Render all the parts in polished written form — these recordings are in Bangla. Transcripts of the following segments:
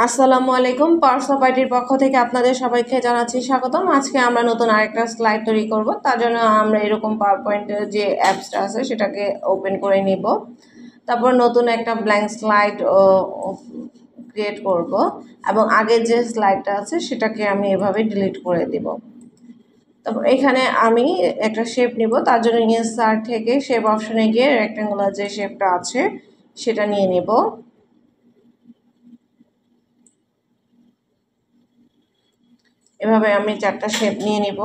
আসসালামু আলাইকুম। পার্স পার্টির পক্ষ থেকে আপনাদের সবাইকে জানাচ্ছি স্বাগতম। আজকে আমরা নতুন আরেকটা স্লাইড তৈরি করব। তার জন্য আমরা এরকম পাওয়ার পয়েন্টের যে অ্যাপসটা আছে সেটাকে ওপেন করে নিব। তারপর নতুন একটা ব্ল্যাঙ্ক স্লাইড ক্রিয়েট করব এবং আগের যে স্লাইডটা আছে সেটাকে আমি এভাবে ডিলিট করে দিব। তারপর এখানে আমি একটা শেপ নিব। তার জন্য ইনসার্ট থেকে শেপ অপশনে গিয়ে রেক্ট্যাঙ্গুলার যে শেপটা আছে সেটা নিয়ে নিব। এভাবে আমি 4টা শেপ নিয়ে নিব।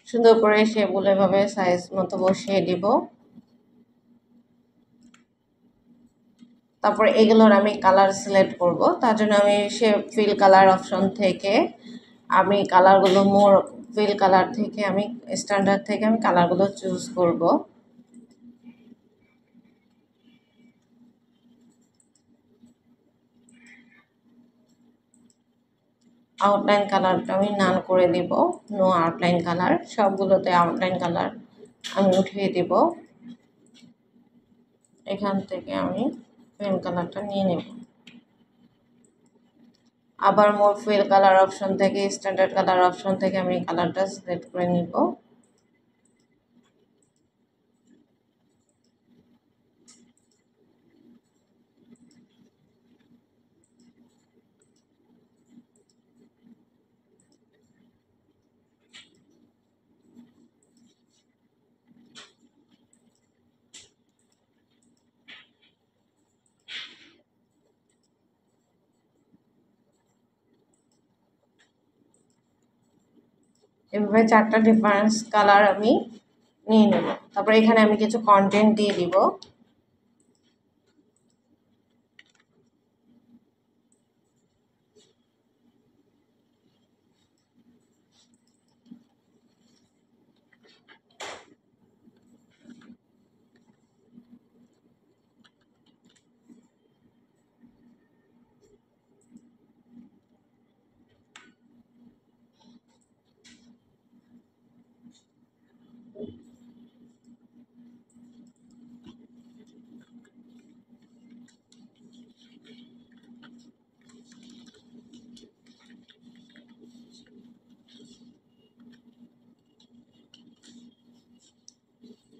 সুন্দর করে শেপগুলো এভাবে সাইজ মতো বসিয়ে দিব। তারপর এগুলোর আমি কালার সিলেক্ট করব। তার জন্য আমি শেপ ফিল কালার অপশন থেকে আমি কালারগুলো মোর ফিল কালার থেকে আমি স্ট্যান্ডার্ড থেকে আমি কালারগুলো চুজ করব। আউটলাইন কালারটা আমি নান করে দিব, নো আউটলাইন কালার। সবগুলোতে আউটলাইন কালার আমি উঠিয়ে দিব। এখান থেকে আমি পেন কালারটা নিয়ে নেব। আবার মোর ফিল কালার অপশন থেকে স্ট্যান্ডার্ড কালার অপশন থেকে আমি কালারটা সিলেক্ট করে নিব। এভাবে 4টা ডিফারেন্স কালার আমি নিয়ে নেব। তারপরে এখানে আমি কিছু কন্টেন্ট দিয়ে দিব।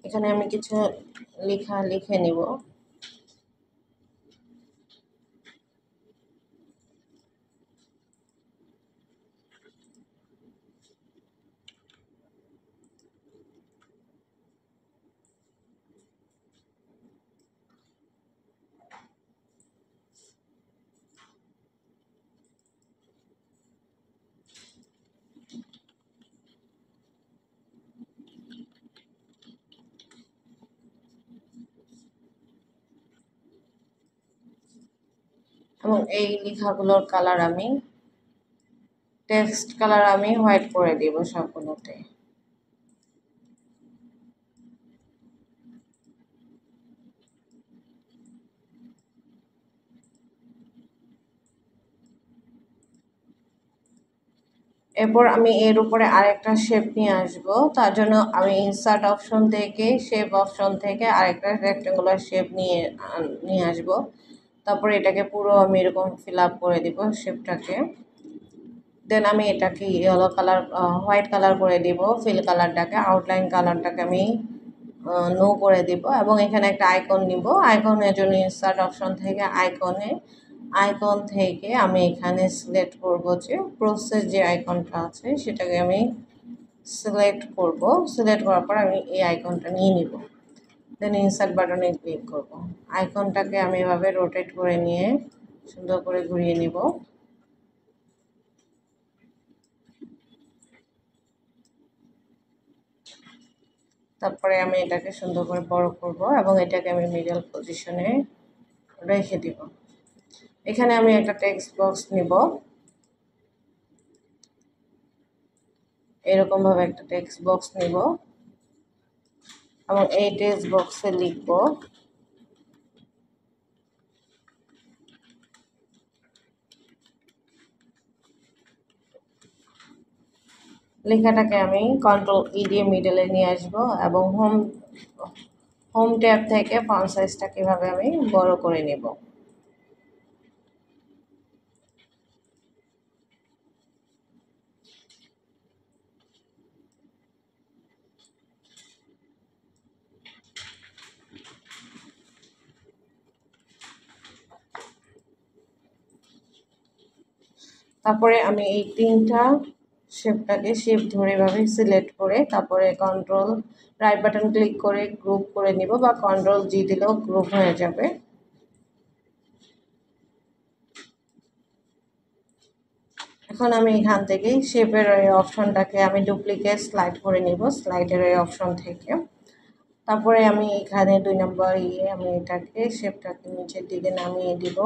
এখানে আমি কিছু লেখা লিখে নিব। এবং এই লেখাগুলোর কালার আমি টেক্সট কালার আমি হোয়াইট করে দিব সবগুলোতে। এরপর আমি এর উপরে আরেকটা শেপ নিয়ে আসব। তার জন্য আমি ইনসার্ট অপশন থেকে শেপ অপশন থেকে আরেকটা রেক্ট্যাঙ্গুলার শেপ নিয়ে আসব। তারপর এটাকে পুরো আমি এরকম ফিল আপ করে দিব শেপটাকে। দেন আমি এটাকে ইয়েলো কালার হোয়াইট কালার করে দিব। ফিল কালারটাকে আউটলাইন কালারটাকে আমি নো করে দিব এবং এখানে একটা আইকন নিব। আইকনের জন্য ইনসার্ট অপশন থেকে আইকন থেকে আমি এখানে সিলেক্ট করব যে প্রসেস যে আইকনটা আছে সেটাকে আমি সিলেক্ট করব। সিলেক্ট করার পর আমি এই আইকনটা নিয়ে নিব। দেন ইনসার্ট বাটনে ক্লিক করব। আইকনটাকে আমি এভাবে রোটেট করে নিয়ে সুন্দর করে ঘুরিয়ে নিব। তারপরে আমি এটাকে সুন্দর করে বড় করব এবং এটাকে আমি মিডল পজিশনে রেখে দিব। এখানে আমি একটা টেক্সট বক্স নিব। এরকমভাবে একটা টেক্সট বক্স নিব এবং এই টেক্সট বক্সে লিখব লেখাটাকে আমি কন্ট্রোল ই দিয়ে মিডলে নিয়ে আসবো এবং হোম ট্যাব থেকে ফন্ট সাইজটা কীভাবে আমি বড় করে নেব। তারপরে আমি এই তিনটা শেপটাকে শেপ ধরে এভাবে সিলেক্ট করে তারপরে কন্ট্রোল রাইট বাটন ক্লিক করে গ্রুপ করে নিব বা কন্ট্রোল জি দিলেও গ্রুপ হয়ে যাবে। এখন আমি এখান থেকে শেপের এই অপশনটাকে আমি ডুপ্লিকেট স্লাইড করে নিব স্লাইডের এই অপশন থেকে। তারপরে আমি এখানে 2 নম্বর আমি এটাকে শেপটাকে নিচের দিকে নামিয়ে দিব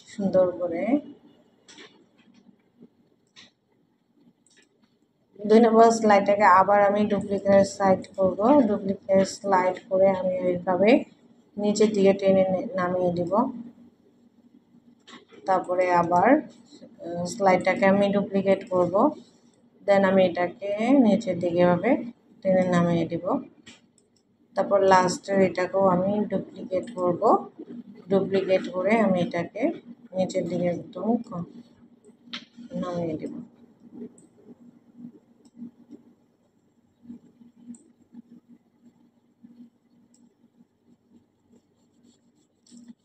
সুন্দর করে। 2 নম্বর স্লাইডটাকে আবার আমি ডুপ্লিকেট স্লাইড করব, ডুপ্লিকেট স্লাইড করে আমি এইভাবে নিচের দিকে টেনে নামিয়ে দিব। তারপরে আবার স্লাইডটাকে আমি ডুপ্লিকেট করব, দেন আমি এটাকে নিচের দিকে এভাবে টেনে নামিয়ে দিব। তারপর লাস্টের এটাকেও আমি ডুপ্লিকেট করব, ডুপ্লিকেট করে আমি এটাকে নিচের দিকে একদম নামিয়ে দেব।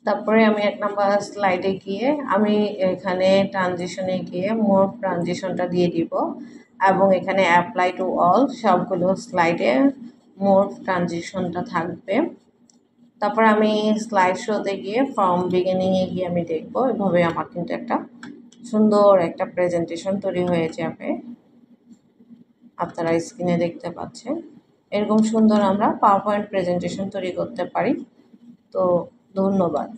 তারপরে আমি 1 নাম্বার স্লাইডে গিয়ে আমি এখানে ট্রানজিশনে গিয়ে মোর ট্রানজিশনটা দিয়ে দিব এবং এখানে অ্যাপ্লাই টু অল সবগুলো স্লাইডে মোর ট্রানজিশনটা থাকবে। তারপর আমি স্লাইড শোতে গিয়ে ফ্রম বিগিনিংয়ে গিয়ে আমি দেখব, এভাবে আমার কিন্তু একটা সুন্দর একটা প্রেজেন্টেশন তৈরি হয়ে যাবে। আপনারা স্ক্রিনে দেখতে পাচ্ছেন এরকম সুন্দর আমরা পাওয়ারপয়েন্ট প্রেজেন্টেশন তৈরি করতে পারি। তো ধন্যবাদ।